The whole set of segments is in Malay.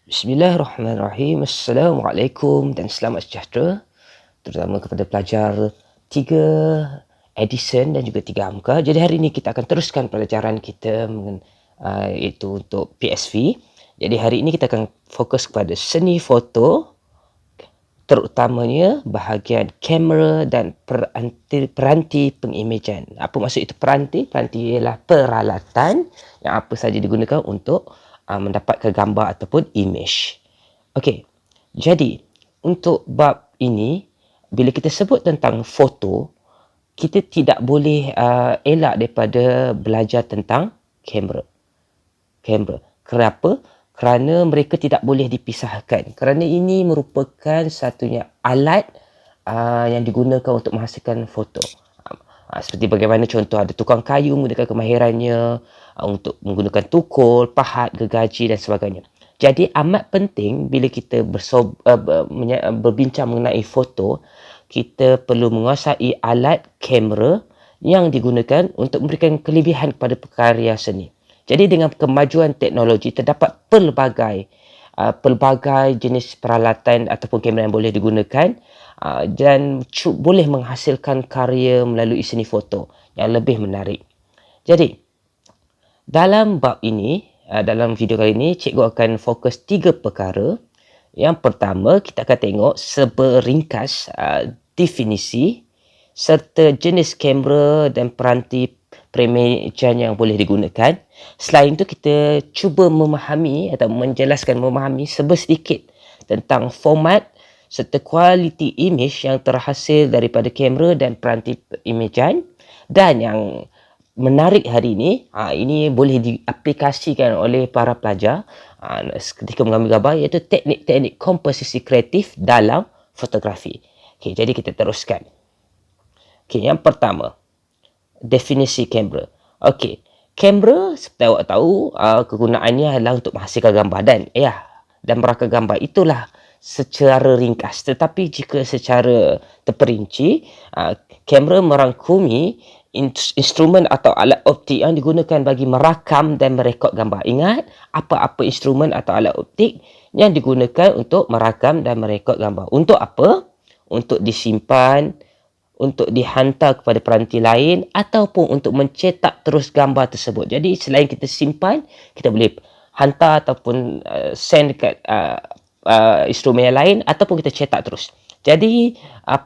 Bismillahirrahmanirrahim. Assalamualaikum dan selamat sejahtera terutama kepada pelajar 3 Edison dan juga 3 Amka. Jadi hari ini kita akan teruskan pelajaran kita iaitu untuk PSV. Jadi hari ini kita akan fokus kepada seni foto, terutamanya bahagian kamera dan peranti pengimejan. Apa maksud itu peranti? Peranti ialah peralatan yang apa saja digunakan untuk mendapatkan gambar ataupun image. Okey. Jadi untuk bab ini bila kita sebut tentang foto, kita tidak boleh elak daripada belajar tentang kamera. Kenapa? Kerana mereka tidak boleh dipisahkan. Kerana ini merupakan satunya alat yang digunakan untuk menghasilkan foto. Seperti bagaimana contoh ada tukang kayu menggunakan kemahirannya untuk menggunakan tukul, pahat, gergaji dan sebagainya. Jadi amat penting bila kita berbincang mengenai foto, kita perlu menguasai alat kamera yang digunakan untuk memberikan kelebihan kepada karya seni. Jadi dengan kemajuan teknologi terdapat pelbagai jenis peralatan ataupun kamera yang boleh digunakan dan boleh menghasilkan karya melalui seni foto yang lebih menarik. Jadi dalam bab ini, dalam video kali ini, cikgu akan fokus 3 perkara. Yang pertama, kita akan tengok seberingkas definisi serta jenis kamera dan peranti pengimejan yang boleh digunakan. Selain itu, kita cuba memahami atau memahami sedikit tentang format serta kualiti image yang terhasil daripada kamera dan peranti pengimejan. Dan yang menarik hari ini, ini boleh diaplikasikan oleh para pelajar ketika mengambil gambar, iaitu teknik-teknik komposisi kreatif dalam fotografi. Okey, jadi kita teruskan. Okey, yang pertama, definisi kamera. Okey, kamera seperti awak tahu kegunaannya adalah untuk menghasilkan gambar dan merakam gambar. Itulah secara ringkas. Tetapi jika secara terperinci, kamera merangkumi instrumen atau alat optik yang digunakan bagi merakam dan merekod gambar. Ingat, apa-apa instrumen atau alat optik yang digunakan untuk merakam dan merekod gambar. Untuk apa? Untuk disimpan, untuk dihantar kepada peranti lain ataupun untuk mencetak terus gambar tersebut. Jadi selain kita simpan, kita boleh hantar ataupun send dekat instrumen yang lain ataupun kita cetak terus. Jadi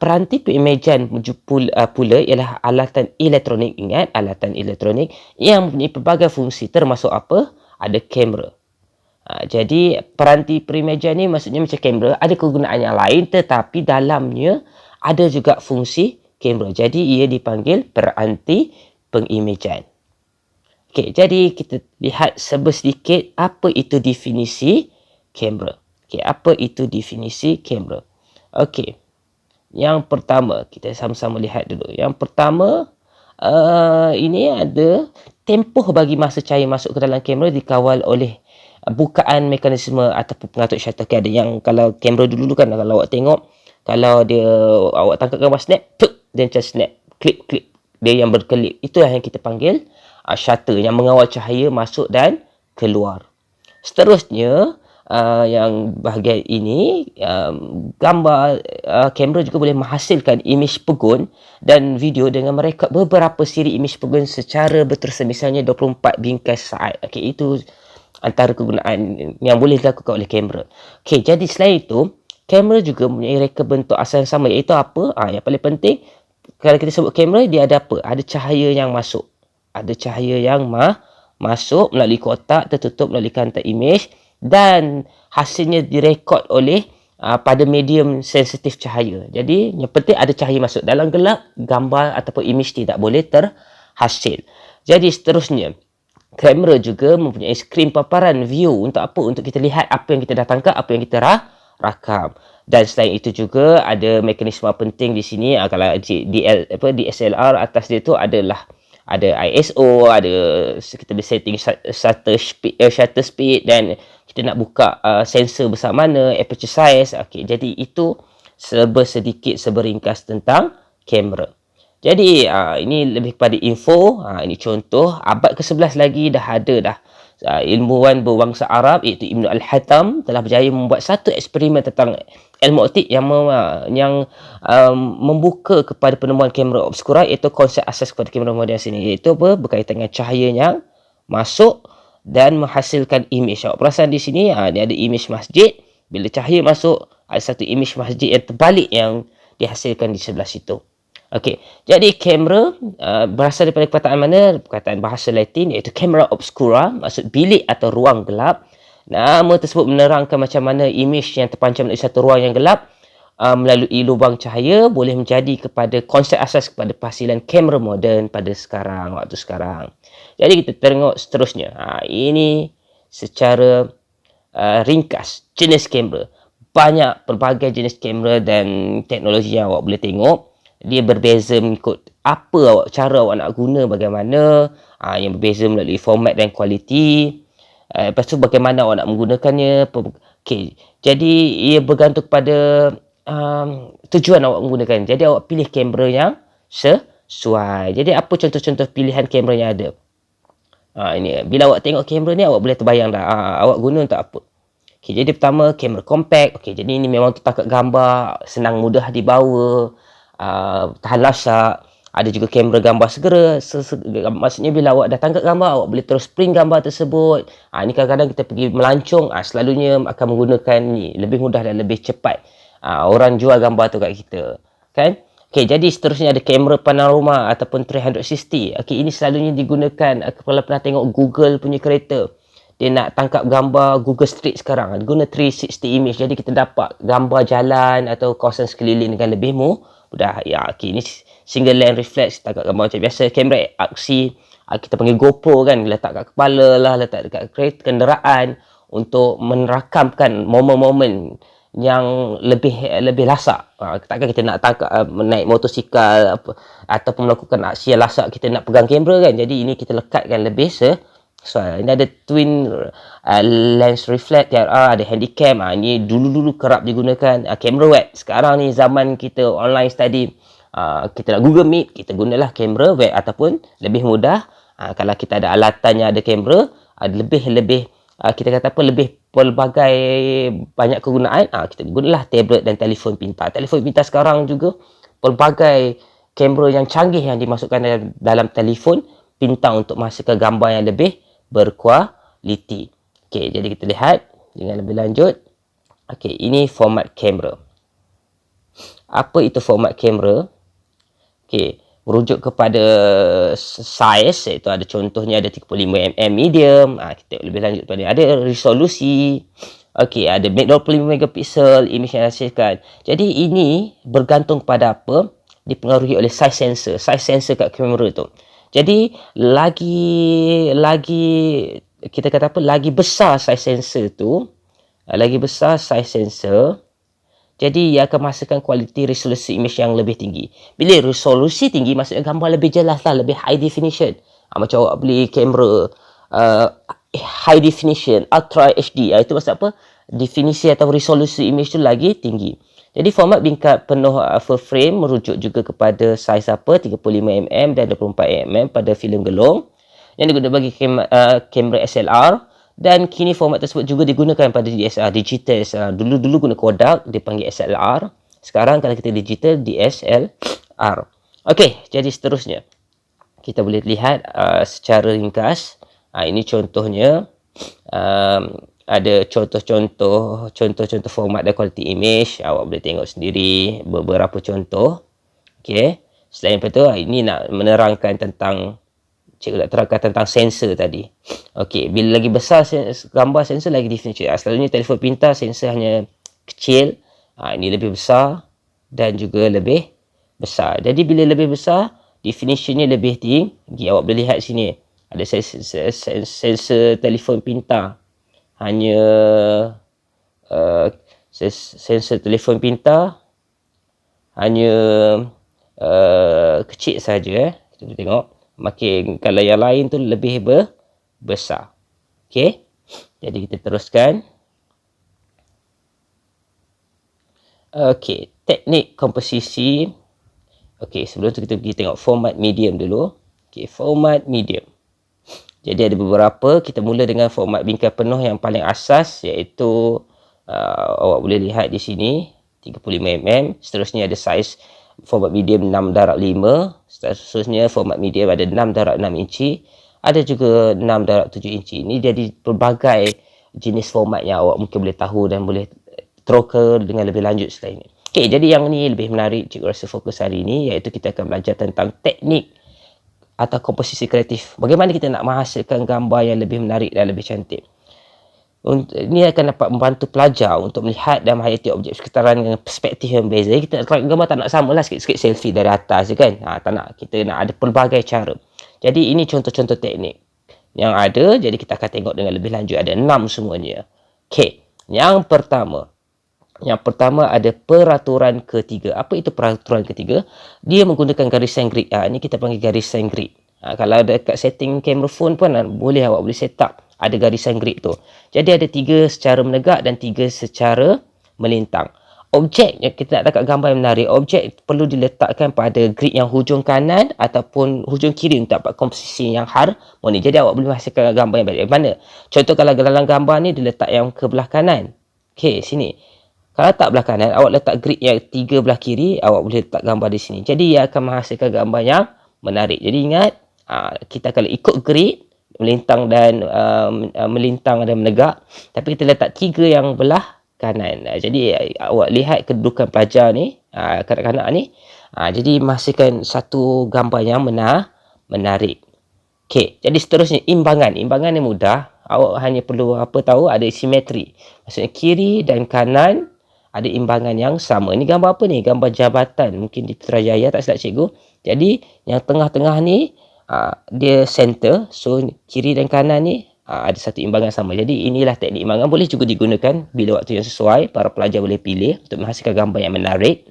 peranti pengimejan pula ialah alatan elektronik. Ingat, alatan elektronik yang mempunyai pelbagai fungsi, termasuk apa? Ada kamera. Jadi peranti pengimejan ni maksudnya macam kamera, ada kegunaan yang lain tetapi dalamnya ada juga fungsi kamera. Jadi ia dipanggil peranti pengimejan. Okey, jadi kita lihat sedikit apa itu definisi kamera. Okey, apa itu definisi kamera? Okey. Yang pertama, kita sama-sama lihat dulu. Yang pertama, ini ada tempoh bagi masa cahaya masuk ke dalam kamera dikawal oleh bukaan mekanisme ataupun pengatur shutter. Okay, ada yang kalau kamera dulu kan, kalau awak tengok, kalau awak tangkap gambar snap, dia macam snap, klip, dia yang berkelip. Itulah yang kita panggil shutter yang mengawal cahaya masuk dan keluar. Seterusnya, yang bahagian ini, gambar kamera juga boleh menghasilkan imej pegun dan video dengan merekod beberapa siri imej pegun secara berterusan, misalnya 24 bingkai saat. Okey, itu antara kegunaan yang boleh dilakukan oleh kamera. Okey, jadi selain itu, kamera juga mempunyai reka bentuk asal yang sama, iaitu apa? Yang paling penting, kalau kita sebut kamera, dia ada apa? Ada cahaya yang masuk. Ada cahaya yang masuk melalui kotak, tertutup melalui kantar imej, dan hasilnya direkod oleh pada medium sensitif cahaya. Jadi yang penting ada cahaya masuk. Dalam gelap, gambar ataupun imej tidak boleh terhasil. Jadi seterusnya, kamera juga mempunyai skrin paparan view. Untuk apa? Untuk kita lihat apa yang kita dah tangkap, apa yang kita rakam. Dan selain itu juga ada mekanisme penting di sini. Kalau DSLR, atas dia tu ada ISO, ada kita boleh setting shutter speed dan kita nak buka sensor besar mana, aperture size. Okey, jadi itu seberingkas tentang kamera. Jadi ini lebih kepada info. Ini contoh abad ke-11 lagi dah ada ilmuwan berbangsa Arab iaitu Ibn Al-Haytham telah berjaya membuat satu eksperimen tentang ilmu optik yang membuka kepada penemuan kamera obskura, iaitu konsep asas kepada kamera moden sini, iaitu berkaitan dengan cahaya yang masuk dan menghasilkan imej. Awak perasan di sini ni ada imej masjid. Bila cahaya masuk, ada satu imej masjid yang terbalik yang dihasilkan di sebelah situ. Okey, jadi kamera berasal daripada perkataan mana? Perkataan bahasa Latin iaitu camera obscura, maksud bilik atau ruang gelap. Nama tersebut menerangkan macam mana imej yang terpancar melalui satu ruang yang gelap melalui lubang cahaya boleh menjadi kepada konsep asas kepada perhasilan kamera moden pada sekarang, waktu sekarang. Jadi kita tengok seterusnya. Ini secara ringkas jenis kamera. Banyak pelbagai jenis kamera dan teknologi yang awak boleh tengok. Dia berbeza mengikut apa cara awak nak guna bagaimana. Yang berbeza melalui format dan kualiti. Lepas tu bagaimana awak nak menggunakannya. Okay. Jadi ia bergantung kepada tujuan awak menggunakan. Jadi awak pilih kamera yang sesuai. Jadi apa contoh-contoh pilihan kamera yang ada? Ini bila awak tengok kamera ni, awak boleh terbayang dah awak guna untuk apa. Okay, jadi pertama kamera compact. Okay, jadi ini memang untuk tangkap gambar, senang mudah dibawa, tahan lasak. Ada juga kamera gambar segera. Maksudnya bila awak dah tangkap gambar, awak boleh terus print gambar tersebut. Ini kadang-kadang kita pergi melancong, selalunya akan menggunakan ni, lebih mudah dan lebih cepat. Orang jual gambar tu kat kita, kan? Okay, jadi seterusnya ada kamera panorama ataupun 360. Okay, ini selalunya digunakan kalau pernah tengok Google punya kereta. Dia nak tangkap gambar Google Street sekarang. Dia guna 360 image. Jadi kita dapat gambar jalan atau kawasan sekeliling dengan lebih mudah. Ya, okay, ini single lens reflex. Tangkap gambar macam biasa. Kamera aksi. Kita panggil GoPro kan. Letak kat kepala lah. Letak dekat kereta kenderaan. Untuk merakamkan momen-momen yang lebih lasak. Takkan kita nak tangkap naik motosikal ataupun melakukan aksi yang lasak, kita nak pegang kamera kan. Jadi ini kita lekatkan lebih sesuai. Ini ada twin lens reflect, ada handycam. Ini dulu-dulu kerap digunakan. Kamera web. Sekarang ni zaman kita online study, kita nak Google Meet, kita gunalah kamera web ataupun lebih mudah. Kalau kita ada alatan yang ada kamera, lebih kita kata apa, lebih pelbagai banyak kegunaan, kita gunalah tablet dan telefon pintar. Telefon pintar sekarang juga pelbagai kamera yang canggih yang dimasukkan dalam telefon pintar untuk menghasilkan gambar yang lebih berkualiti. Okey, jadi kita lihat dengan lebih lanjut. Okey, ini format kamera. Apa itu format kamera? Okey, merujuk kepada size, iaitu ada contohnya ada 35mm medium. Kita lebih lanjut pada ada resolusi. Okey, ada 25 megapiksel imej yang dihasilkan. Jadi ini bergantung pada apa? Dipengaruhi oleh size sensor. Size sensor kat kamera tu. Jadi lagi kita kata apa? Lagi besar size sensor tu, jadi ia akan menghasilkan kualiti resolusi imej yang lebih tinggi. Bila resolusi tinggi, maksudnya gambar lebih jelas lah, lebih high definition. Macam awak beli kamera high definition, ultra HD. Itu maksud apa? Definisi atau resolusi imej tu lagi tinggi. Jadi format bingkai penuh full frame merujuk juga kepada saiz apa? 35mm dan 24mm pada filem gelong yang digunakan bagi kamera SLR. Dan kini format tersebut juga digunakan pada DSLR, digital SLR. Dulu guna Kodak, dipanggil SLR. Sekarang kalau kita digital, DSLR. Okey, jadi seterusnya. Kita boleh lihat secara ringkas. Ini contohnya. Ada contoh-contoh format dan kualiti imej. Awak boleh tengok sendiri beberapa contoh. Okey. Selain itu, ini nak menerangkan tentang, cikgu nak terangkan tentang sensor tadi. Okey, bila lagi besar gambar sensor lagi definisi. Selalunya telefon pintar sensor hanya kecil. Ini lebih besar dan juga lebih besar. Jadi bila lebih besar, definisinya lebih tinggi. Awak boleh lihat sini. Ada sensor telefon pintar. Hanya sensor telefon pintar hanya kecil saja. Kita boleh tengok. Makin kalau yang lain tu lebih besar. Okey. Jadi kita teruskan. Okey, teknik komposisi. Okey, sebelum tu kita pergi tengok format medium dulu. Okey, format medium. Jadi ada beberapa, kita mula dengan format bingkai penuh yang paling asas, iaitu awak boleh lihat di sini 35mm. Seterusnya ada saiz format medium 6/5. Seterusnya format medium ada 6/6 inci. Ada juga 6/7 inci. Ini jadi pelbagai jenis format yang awak mungkin boleh tahu dan boleh teroka dengan lebih lanjut selain ini. Okey, jadi yang ni lebih menarik cikgu rasa fokus hari ini, iaitu kita akan belajar tentang teknik atau komposisi kreatif. Bagaimana kita nak menghasilkan gambar yang lebih menarik dan lebih cantik. Ini akan dapat membantu pelajar untuk melihat dan menghayati objek sekitaran dengan perspektif yang berbeza. Kita gambar tak nak sama lah, sikit-sikit selfie dari atas je kan. Tak nak. Kita nak ada pelbagai cara. Jadi ini contoh-contoh teknik yang ada. Jadi kita akan tengok dengan lebih lanjut. Ada 6 semuanya. Okey. Yang pertama ada peraturan ketiga. Apa itu peraturan ketiga? Dia menggunakan garisan grid. Ini kita panggil garisan grid. Kalau dekat setting kamera phone pun boleh, awak boleh set up. Ada garisan grid tu. Jadi ada 3 secara menegak dan 3 secara melintang. Objek yang kita nak dapat gambar yang menarik, objek perlu diletakkan pada grid yang hujung kanan ataupun hujung kiri untuk dapat komposisi yang harmoni. Jadi awak boleh menghasilkan gambar yang baik. Mana? Contoh kalau dalam gambar ni diletak yang ke belah kanan. Okey, sini. Kalau tak belah kanan, awak letak grid yang 3 belah kiri, awak boleh letak gambar di sini. Jadi ia akan menghasilkan gambar yang menarik. Jadi ingat, kita kalau ikut grid, melintang dan menegak, tapi kita letak 3 yang belah kanan. Jadi awak lihat kedudukan pelajar ni, kanak-kanak ni, jadi menghasilkan satu gambar yang menarik. Okey, jadi seterusnya imbangan. Imbangan yang mudah. Awak hanya perlu tahu ada simetri. Maksudnya kiri dan kanan ada imbangan yang sama. Ini gambar apa ni? Gambar jabatan. Mungkin di Putrajaya, tak silap cikgu. Jadi yang tengah-tengah ni dia center. So kiri dan kanan ni ada satu imbangan sama. Jadi inilah teknik imbangan. Boleh juga digunakan bila waktu yang sesuai. Para pelajar boleh pilih untuk menghasilkan gambar yang menarik.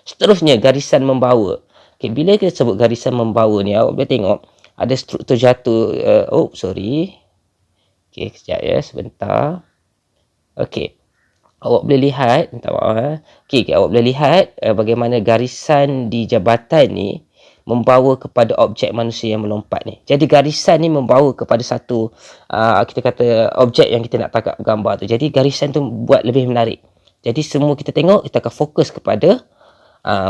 Seterusnya garisan membawa. Okay, bila kita sebut garisan membawa ni, awak boleh tengok ada struktur jatuh. Sorry. Okay, kejap ya, sebentar. Okay. Awak boleh lihat, minta maaf. Okay, awak boleh lihat bagaimana garisan di jabatan ni membawa kepada objek manusia yang melompat ni. Jadi garisan ni membawa kepada satu kita kata objek yang kita nak tangkap gambar tu. Jadi garisan tu buat lebih menarik. Jadi semua kita tengok, kita akan fokus kepada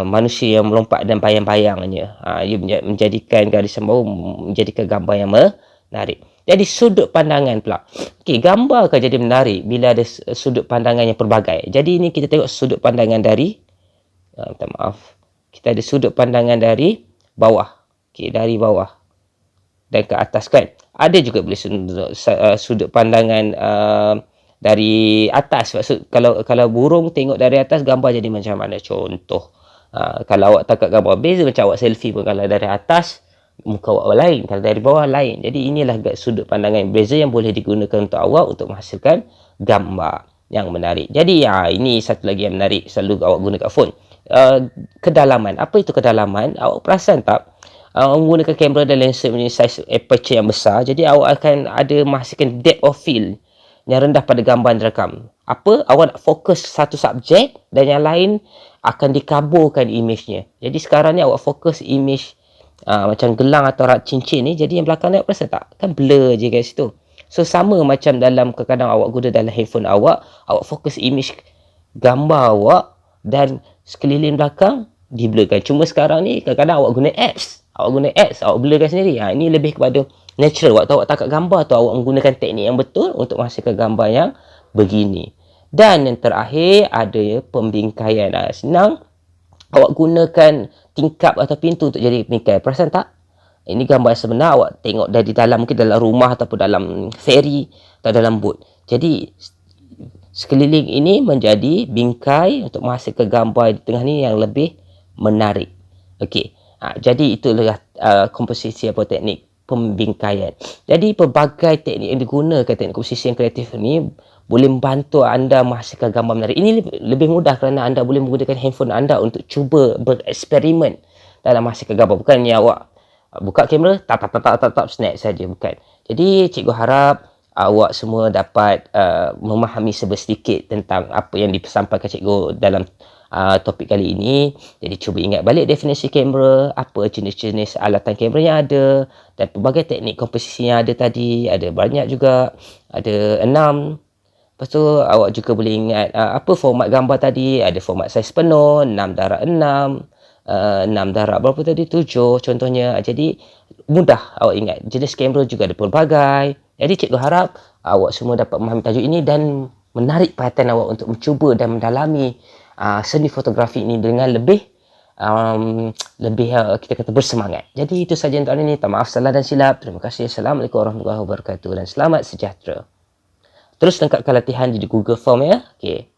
manusia yang melompat dan bayang-bayangnya. Ia menjadikan garisan bawah menjadikan gambar yang menarik. Jadi sudut pandangan pula. Okey, gambar akan jadi menarik bila ada sudut pandangan yang pelbagai. Jadi ini kita tengok sudut pandangan dari minta maaf. Kita ada sudut pandangan dari bawah. Okey, dari bawah dan ke atas kan. Ada juga boleh sudut pandangan dari atas. Maksud kalau burung tengok dari atas, gambar jadi macam mana? Contoh. Kalau awak tangkap gambar beza macam awak selfie pun, kalau dari atas muka awak lain, kalau dari bawah lain. Jadi inilah sudut pandangan yang berbeza yang boleh digunakan untuk awak untuk menghasilkan gambar yang menarik. Jadi ini satu lagi yang menarik selalu awak guna kat phone. Kedalaman. Apa itu kedalaman? Awak perasan tak? Menggunakan kamera dan lensa punya saiz aperture yang besar, jadi awak akan ada menghasilkan depth of field yang rendah pada gambar yang direkam. Apa? Awak nak fokus satu subjek dan yang lain akan dikaburkan imejnya. Jadi sekarang ni awak fokus imej macam gelang atau rat cincin ni, jadi yang belakang ni awak perasan tak? Kan blur je kat situ. So sama macam dalam kadang-kadang awak guna dalam handphone awak fokus imej gambar awak dan sekeliling belakang di-blurkan. Cuma sekarang ni kadang-kadang awak guna apps, awak blurkan sendiri. Ini lebih kepada natural. Waktu awak tangkap gambar tu, awak menggunakan teknik yang betul untuk menghasilkan gambar yang begini. Dan yang terakhir ada pembingkaian. Senang, awak gunakan tingkap atau pintu untuk jadi bingkai. Perasan tak? Ini gambar sebenar, awak tengok dari dalam, mungkin dalam rumah ataupun dalam ferry atau dalam bot. Jadi sekeliling ini menjadi bingkai untuk menghasilkan gambar di tengah ni yang lebih menarik. Okey. Jadi itulah komposisi atau teknik pembingkaian. Jadi pelbagai teknik yang digunakan, teknik komposisi yang kreatif ni boleh membantu anda menghasilkan gambar menarik. Ini lebih mudah kerana anda boleh menggunakan handphone anda untuk cuba bereksperimen dalam menghasilkan gambar. Bukannya awak buka kamera, tap snap saja, bukan. Jadi cikgu harap awak semua dapat memahami sedikit tentang apa yang disampaikan cikgu dalam topik kali ini. Jadi cuba ingat balik definisi kamera, apa jenis-jenis alatan kamera yang ada dan pelbagai teknik komposisi yang ada tadi. Ada banyak juga, ada 6. Lepas tu awak juga boleh ingat apa format gambar tadi. Ada format saiz penuh, 6:6, 6 berapa tadi, 7 contohnya. Jadi mudah awak ingat. Jenis kamera juga ada pelbagai. Jadi cikgu harap awak semua dapat memahami tajuk ini dan menarik perhatian awak untuk mencuba dan mendalami seni fotografi ini dengan lebih kita kata bersemangat. Jadi itu saja untuk hari ini. Tak maaf salah dan silap. Terima kasih. Assalamualaikum warahmatullahi wabarakatuh dan selamat sejahtera. Terus lengkapkan latihan di Google Form ya. Okey.